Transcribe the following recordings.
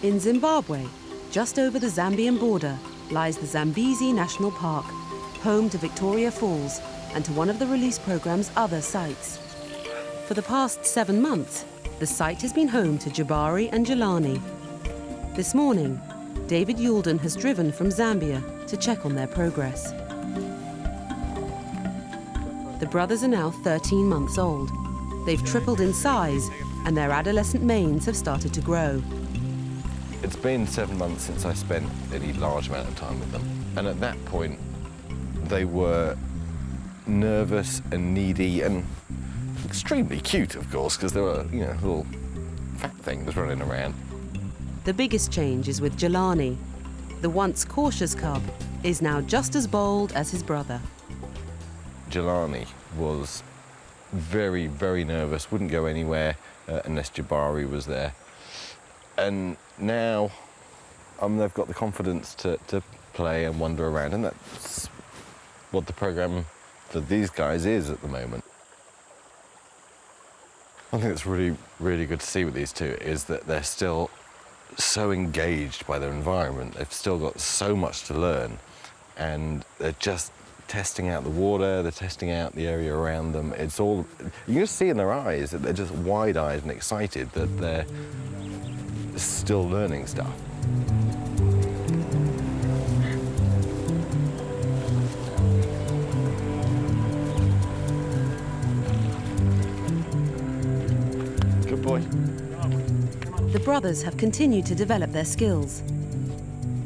In Zimbabwe, just over the Zambian border, lies the Zambezi National Park, home to Victoria Falls and to one of the release programme's other sites. For the past 7 months, the site has been home to Jabari and Jelani. This morning, David Youldon has driven from Zambia to check on their progress. The brothers are now 13 months old. They've tripled in size and their adolescent manes have started to grow. It's been 7 months since I spent any large amount of time with them. And at that point, they were nervous and needy and extremely cute, of course, because they were, little fat things running around. The biggest change is with Jelani. The once cautious cub is now just as bold as his brother. Jelani was very, very nervous, wouldn't go anywhere unless Jabari was there. And now they've got the confidence to play and wander around, and that's what the programme for these guys is at the moment. One thing that's really, really good to see with these two is that they're still so engaged by their environment. They've still got so much to learn, and they're just testing out the water, they're testing out the area around them. It's all, you can just see in their eyes that they're just wide-eyed and excited that they're still learning stuff. Good boy. The brothers have continued to develop their skills.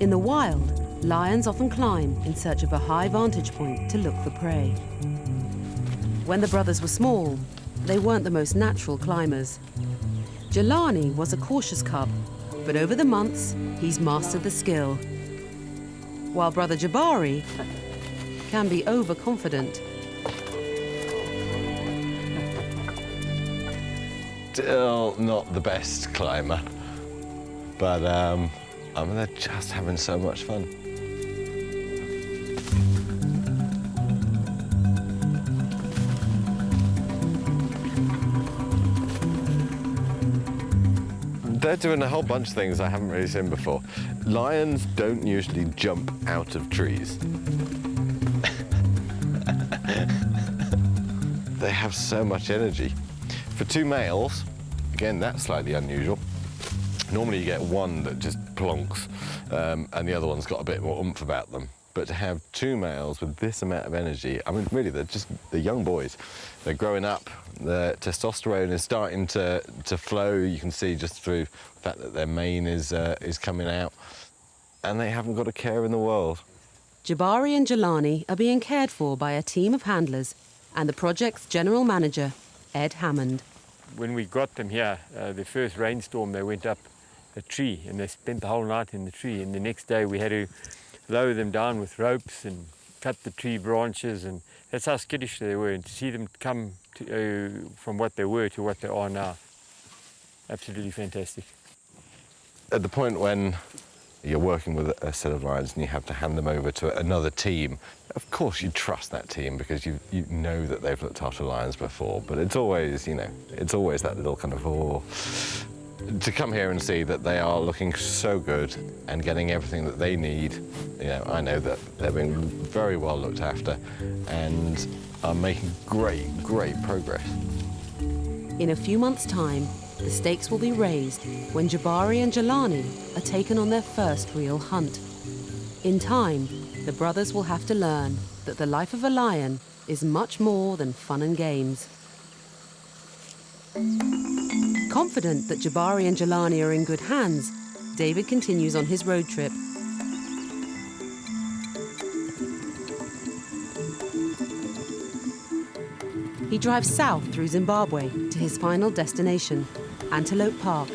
In the wild, lions often climb in search of a high vantage point to look for prey. When the brothers were small, they weren't the most natural climbers. Jelani was a cautious cub, but over the months, he's mastered the skill. While brother Jabari can be overconfident. Still not the best climber, but they're just having so much fun. They're doing a whole bunch of things I haven't really seen before. Lions don't usually jump out of trees. They have so much energy. For two males, again, that's slightly unusual. Normally you get one that just plonks, and the other one's got a bit more oomph about them. But to have two males with this amount of energy, I mean, really, they're young boys. They're growing up. The testosterone is starting to flow. You can see just through the fact that their mane is coming out, and they haven't got a care in the world. Jabari and Jelani are being cared for by a team of handlers and the project's general manager, Ed Hammond. When we got them here, the first rainstorm, they went up a tree and they spent the whole night in the tree. And the next day we had to lower them down with ropes and cut the tree branches, and that's how skittish they were. And to see them come from what they were to what they are now, absolutely fantastic. At the point when you're working with a set of lions and you have to hand them over to another team, of course you trust that team because you know that they've looked after lions before, but it's always, it's always that little kind of, to come here and see that they are looking so good and getting everything that they need. I know that they're being very well looked after and are making great, great progress. In a few months' time, the stakes will be raised when Jabari and Jelani are taken on their first real hunt. In time, the brothers will have to learn that the life of a lion is much more than fun and games. Confident that Jabari and Jelani are in good hands, David continues on his road trip. He drives south through Zimbabwe to his final destination, Antelope Park,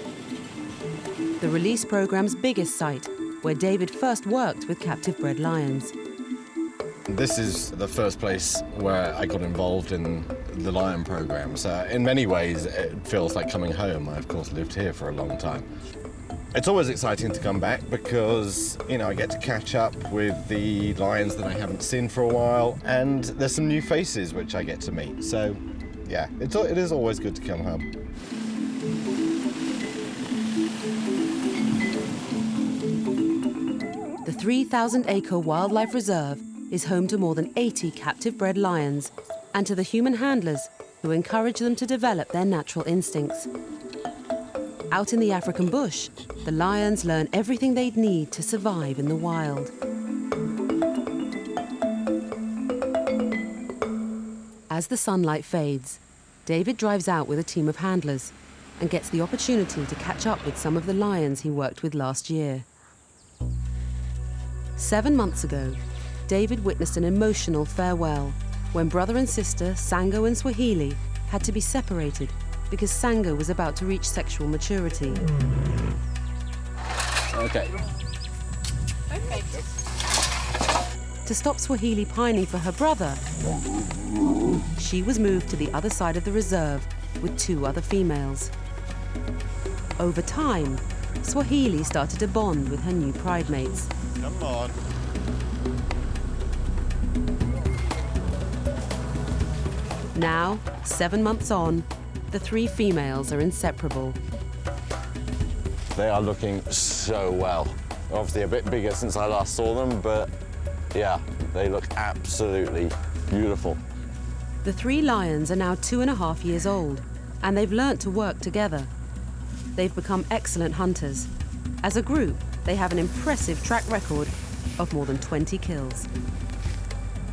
the release programme's biggest site, where David first worked with captive-bred lions. This is the first place where I got involved in the lion programme, so in many ways it feels like coming home. I, of course, lived here for a long time. It's always exciting to come back because, I get to catch up with the lions that I haven't seen for a while, and there's some new faces which I get to meet. So, yeah, it is always good to come home. 3,000-acre wildlife reserve is home to more than 80 captive-bred lions and to the human handlers who encourage them to develop their natural instincts. Out in the African bush, the lions learn everything they'd need to survive in the wild. As the sunlight fades, David drives out with a team of handlers and gets the opportunity to catch up with some of the lions he worked with last year. 7 months ago, David witnessed an emotional farewell when brother and sister Sango and Swahili had to be separated because Sango was about to reach sexual maturity. Okay. To stop Swahili pining for her brother, she was moved to the other side of the reserve with 2 other females. Over time, Swahili started to bond with her new pride mates. Come on. Now, 7 months on, the 3 females are inseparable. They are looking so well. Obviously a bit bigger since I last saw them, but yeah, they look absolutely beautiful. The 3 lions are now 2.5 years old, and they've learnt to work together. They've become excellent hunters. As a group, they have an impressive track record of more than 20 kills.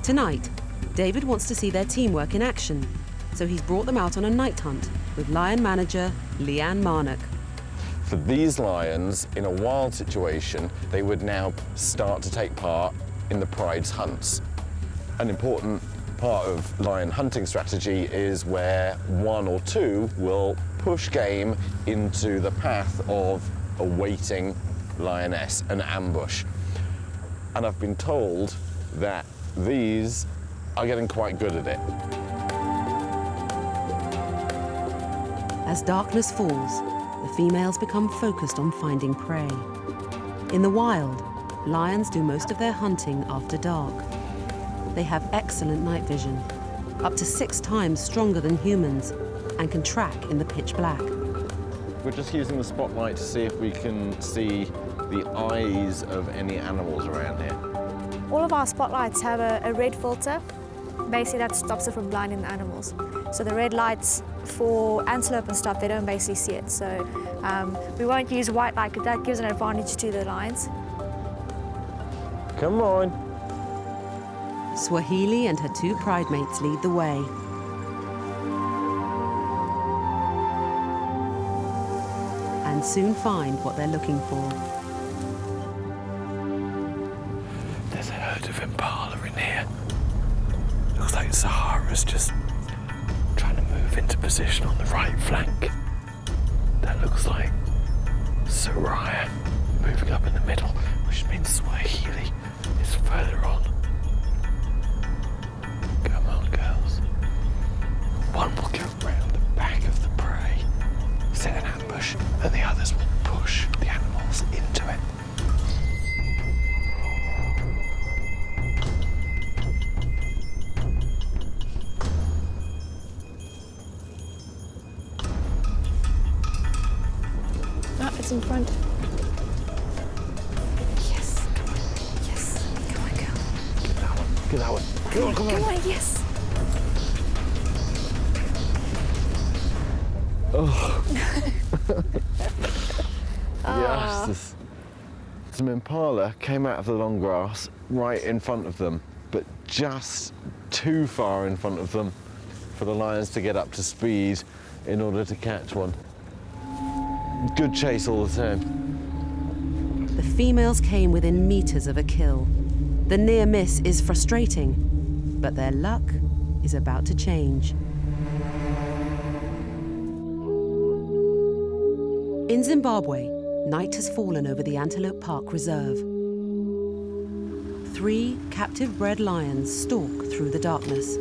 Tonight, David wants to see their teamwork in action, so he's brought them out on a night hunt with lion manager Leanne Marnock. For these lions, in a wild situation, they would now start to take part in the pride's hunts. An important part of lion hunting strategy is where 1 or 2 will push game into the path of a waiting lioness, an ambush. And I've been told that these are getting quite good at it. As darkness falls, the females become focused on finding prey. In the wild, lions do most of their hunting after dark. They have excellent night vision, up to 6 times stronger than humans, and can track in the pitch black. We're just using the spotlight to see if we can see the eyes of any animals around here. All of our spotlights have a red filter. Basically, that stops it from blinding the animals. So the red lights for antelope and stuff, they don't basically see it. So we won't use white light because that gives an advantage to the lions. Come on. Swahili and her 2 pride mates lead the way. And soon find what they're looking for. There's a herd of impala in here. Looks like Sahara's just trying to move into position on the right flank. That looks like Soraya moving up in the middle, which means Swahili is further on. Come on, girls. One will go round the back of the prey, set an ambush, and the others will push the animals into it. Oh, it's in front. Yes. Yes. Come on, girl. Get that one. Get that one. Come on, come on. Come on, yes. Yes, some impala came out of the long grass right in front of them, but just too far in front of them for the lions to get up to speed in order to catch one. Good chase all the time. The females came within meters of a kill. The near miss is frustrating, but their luck is about to change. In Zimbabwe, night has fallen over the Antelope Park Reserve. 3 captive-bred lions stalk through the darkness.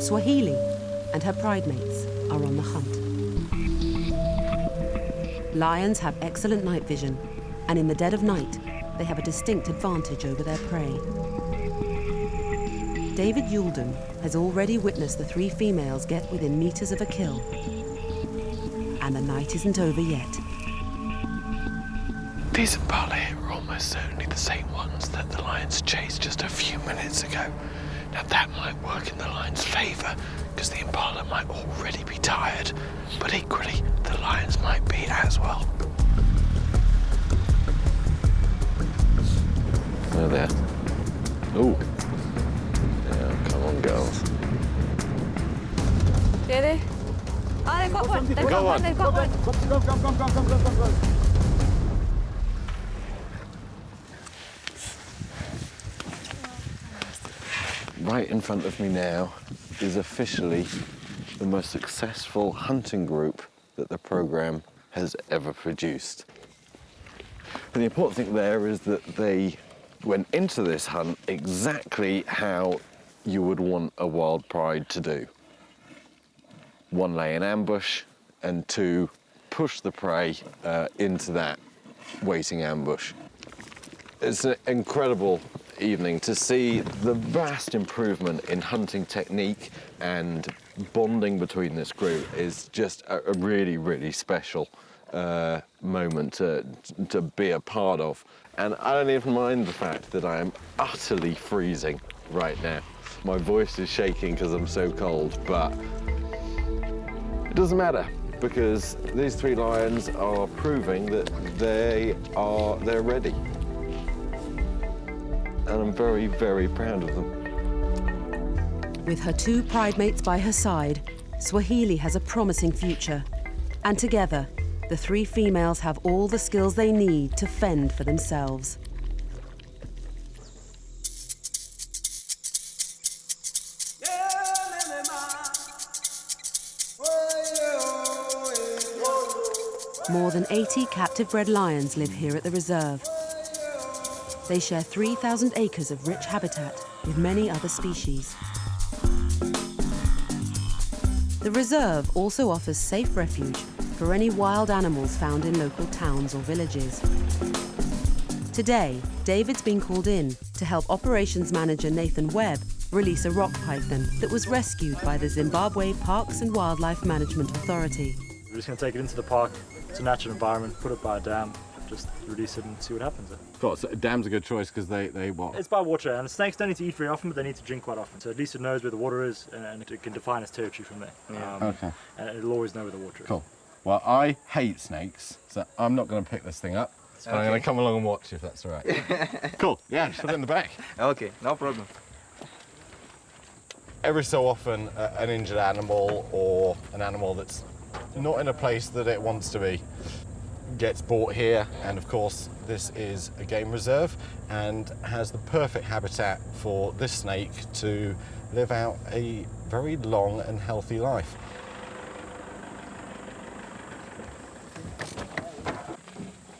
Swahili and her pride mates are on the hunt. Lions have excellent night vision, and in the dead of night, they have a distinct advantage over their prey. David Youldon has already witnessed the 3 females get within meters of a kill. And the night isn't over yet. These impala here are almost certainly the same ones that the lions chased just a few minutes ago. Now that might work in the lion's favour, because the impala might already be tired, but equally, the lions might be as well. There, there. Ooh. Yeah, come on, girls. There. Oh, they've got one. They've got one. They've got one. Go. Right in front of me now is officially the most successful hunting group that the programme has ever produced. And the important thing there is that they went into this hunt exactly how you would want a wild pride to do. 1, lay in ambush, and 2, push the prey into that waiting ambush. It's an incredible evening to see the vast improvement in hunting technique, and bonding between this group is just a really, really special moment to be a part of. And I don't even mind the fact that I am utterly freezing right now. My voice is shaking because I'm so cold, but it doesn't matter, because these 3 lions are proving that they're ready. And I'm very, very proud of them. With her 2 pride mates by her side, Swahili has a promising future. And together, the 3 females have all the skills they need to fend for themselves. More than 80 captive-bred lions live here at the reserve. They share 3,000 acres of rich habitat with many other species. The reserve also offers safe refuge for any wild animals found in local towns or villages. Today, David's been called in to help operations manager Nathan Webb release a rock python that was rescued by the Zimbabwe Parks and Wildlife Management Authority. We're just going to take it into the park. It's a natural environment, put it by a dam, just release it and see what happens. Of course, a dam's a good choice because they what? It's by water, and snakes don't need to eat very often, but they need to drink quite often. So at least it knows where the water is, and it can define its territory from there. Okay. And it'll always know where the water is. Cool. Well, I hate snakes, so I'm not going to pick this thing up. Okay. I'm going to come along and watch if that's all right. Cool. Yeah, shove it in the back. Okay, no problem. Every so often, an injured animal or an animal that's not in a place that it wants to be gets brought here, and of course this is a game reserve and has the perfect habitat for this snake to live out a very long and healthy life.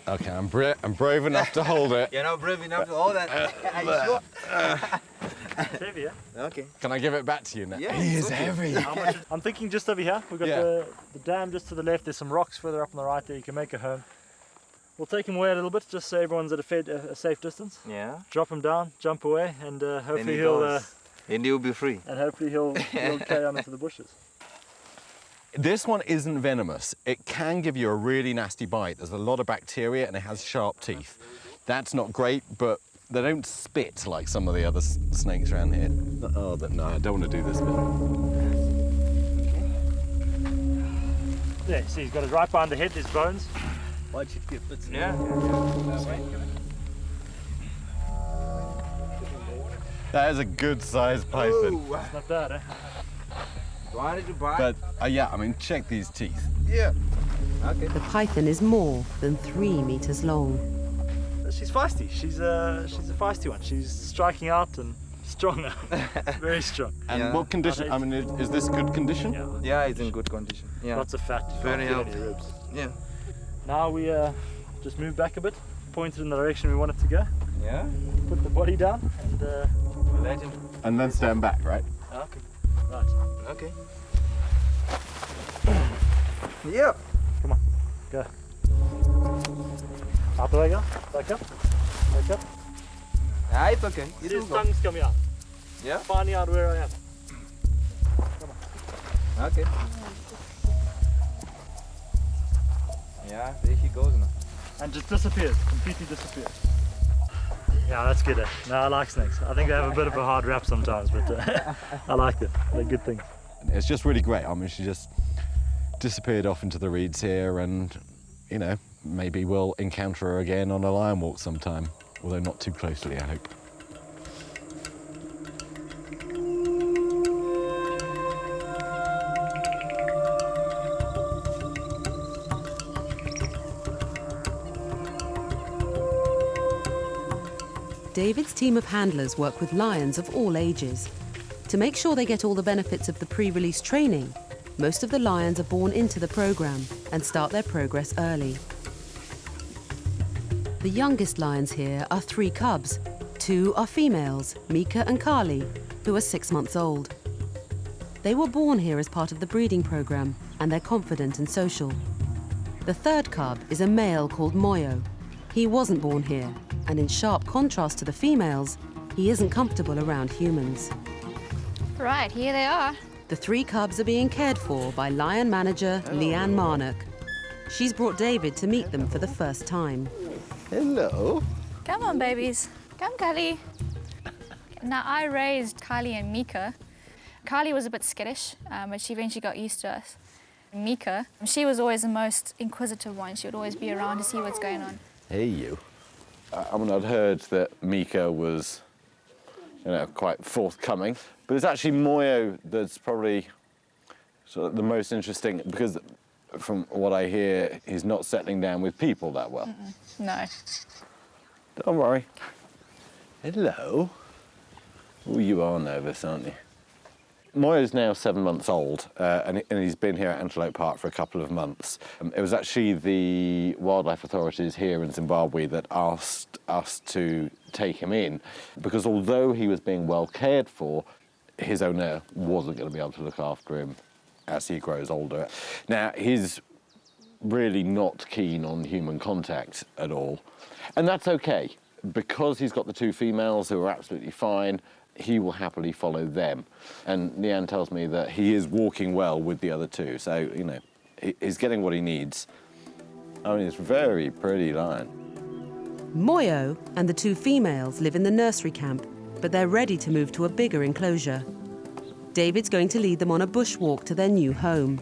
Okay, I'm brave enough to hold it. You're not brave enough to hold that. Are you sure? It's heavy, yeah? Okay. Can I give it back to you now? Yeah, He is okay. heavy. I'm thinking just over here. We've got the dam just to the left. There's some rocks further up on the right there. You can make a home. We'll take him away a little bit, just so everyone's at a safe distance. Yeah. Drop him down, jump away, and hopefully And you'll be free. he'll carry on into the bushes. This one isn't venomous. It can give you a really nasty bite. There's a lot of bacteria and it has sharp teeth. That's not great, but they don't spit like some of the other snakes around here. Oh, no, I don't want to do this bit. Yeah, see, he's got it right behind the head, there's bones. Watch it keep it. Yeah. That is a good-sized python. Ooh. It's not bad, eh? Why did you buy? But yeah, I mean, check these teeth. Yeah. Okay. The python is more than 3 meters long. She's feisty. She's a feisty one. She's striking out and strong, very strong. And Yeah. what condition? I mean, is this good condition? Yeah. Yeah, it's in good condition. Yeah. Lots of fat. Very Can't feel any healthy. ribs. Yeah. Now we just move back a bit, point it in the direction we want it to go, Yeah. put the body down, and Let him. And then stand back, right? okay. Right. Okay. Yeah. Come on. Go. Up the way, go. Back up. Back up. Ah, it's okay. It His will go. tongue's coming out. Yeah. Finding out where I am. Okay. Yeah, there he goes now. and just disappears, completely disappears. Yeah, that's good. No, I like snakes. I think they have a bit of a hard rap sometimes, but I like it. They're good things. It's just really great. I mean, she just disappeared off into the reeds here, and, you know, maybe we'll encounter her again on a lion walk sometime, although not too closely, I hope. David's team of handlers work with lions of all ages. To make sure they get all the benefits of the pre-release training, most of the lions are born into the program and start their progress early. The youngest lions here are 3 cubs. 2 are females, Mika and Carly, who are 6 months old. They were born here as part of the breeding program, and they're confident and social. The 3rd cub is a male called Moyo. He wasn't born here, and in sharp contrast to the females, he isn't comfortable around humans. Right, here they are. The 3 cubs are being cared for by lion manager Leanne Marnock. She's brought David to meet them for the first time. Hello. Come on, babies. Come, Kylie. Now, I raised Kylie and Mika. Kylie was a bit skittish, but she eventually got used to us. Mika, she was always the most inquisitive one. She would always be around to see what's going on. Hey, you. I mean, I'd heard that Mika was, you know, quite forthcoming, but it's actually Moyo that's probably sort of the most interesting, because from what I hear, he's not settling down with people that well. No. Don't worry. Hello. Oh, you are nervous, aren't you? Moyo's now 7 months old, and he's been here at Antelope Park for a couple of months. It was actually the wildlife authorities here in Zimbabwe that asked us to take him in, because although he was being well cared for, his owner wasn't going to be able to look after him as he grows older. Now, he's really not keen on human contact at all, and that's okay, because he's got the 2 females who are absolutely fine. He will happily follow them. And Leanne tells me that he is walking well with the other 2. So, you know, he's getting what he needs. I mean, it's a very pretty lion. Moyo and the 2 females live in the nursery camp, but they're ready to move to a bigger enclosure. David's going to lead them on a bushwalk to their new home.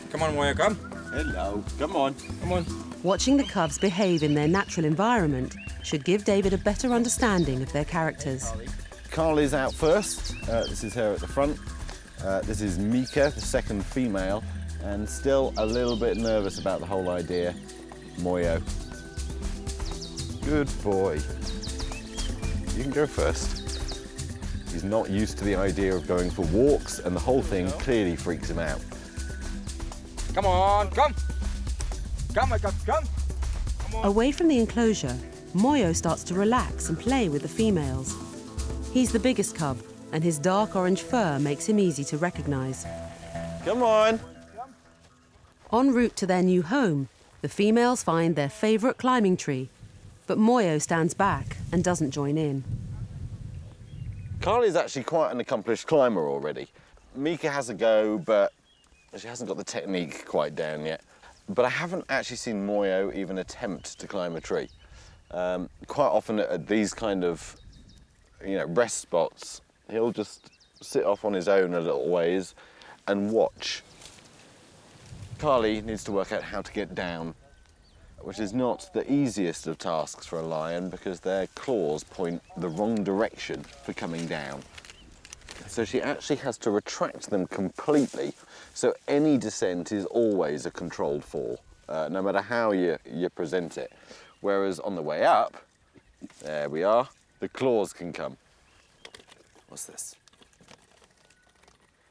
Come on, Moya, come. Hello, come on. Come on. Watching the cubs behave in their natural environment should give David a better understanding of their characters. Carly's out first. This is her at the front. This is Mika, the 2nd female, and still a little bit nervous about the whole idea. Moyo. Good boy. You can go first. He's not used to the idea of going for walks, and the whole thing clearly freaks him out. Come on, come. Come, my cub, come. Come on. Away from the enclosure, Moyo starts to relax and play with the females. He's the biggest cub, and his dark orange fur makes him easy to recognize. Come on. En route to their new home, the females find their favorite climbing tree, but Moyo stands back and doesn't join in. Carly's actually quite an accomplished climber already. Mika has a go, but she hasn't got the technique quite down yet. But I haven't actually seen Moyo even attempt to climb a tree. Quite often at these kind of, you know, rest spots, he'll just sit off on his own a little ways and watch. Carly needs to work out how to get down, which is not the easiest of tasks for a lion because their claws point the wrong direction for coming down. So she actually has to retract them completely, so any descent is always a controlled fall, no matter how you present it. Whereas on the way up, there we are, the claws can come. What's this?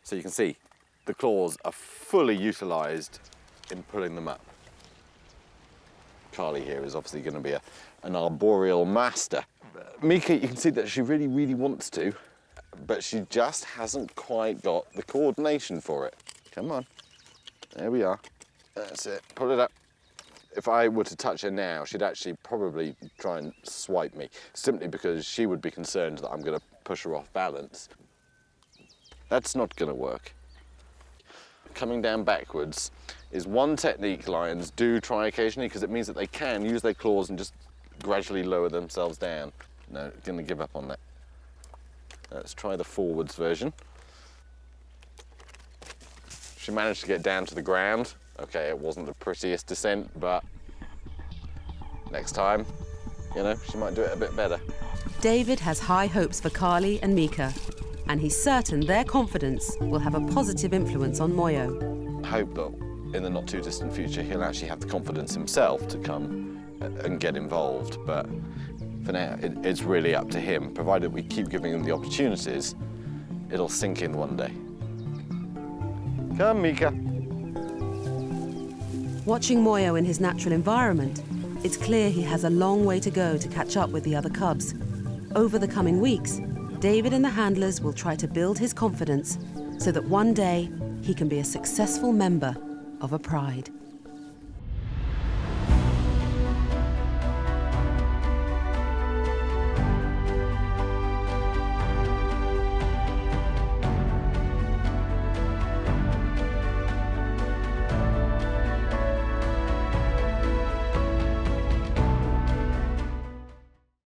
So you can see the claws are fully utilised in pulling them up. Carly here is obviously going to be an arboreal master. Mika, you can see that she really, really wants to, but she just hasn't quite got the coordination for it. Come on. There we are. That's it. Pull it up. If I were to touch her now, she'd actually probably try and swipe me, simply because she would be concerned that I'm going to push her off balance. That's not going to work. Coming down backwards is one technique lions do try occasionally, because it means that they can use their claws and just gradually lower themselves down. No, going to give up on that. Let's try the forwards version. She managed to get down to the ground. Okay, it wasn't the prettiest descent, but next time, you know, she might do it a bit better. David has high hopes for Carly and Mika, and he's certain their confidence will have a positive influence on Moyo. I hope that in the not too distant future he'll actually have the confidence himself to come and get involved, but for now it's really up to him. Provided we keep giving him the opportunities, it'll sink in one day. Come, Mika. Watching Moyo in his natural environment, it's clear he has a long way to go to catch up with the other cubs. Over the coming weeks, David and the handlers will try to build his confidence so that one day he can be a successful member of a pride.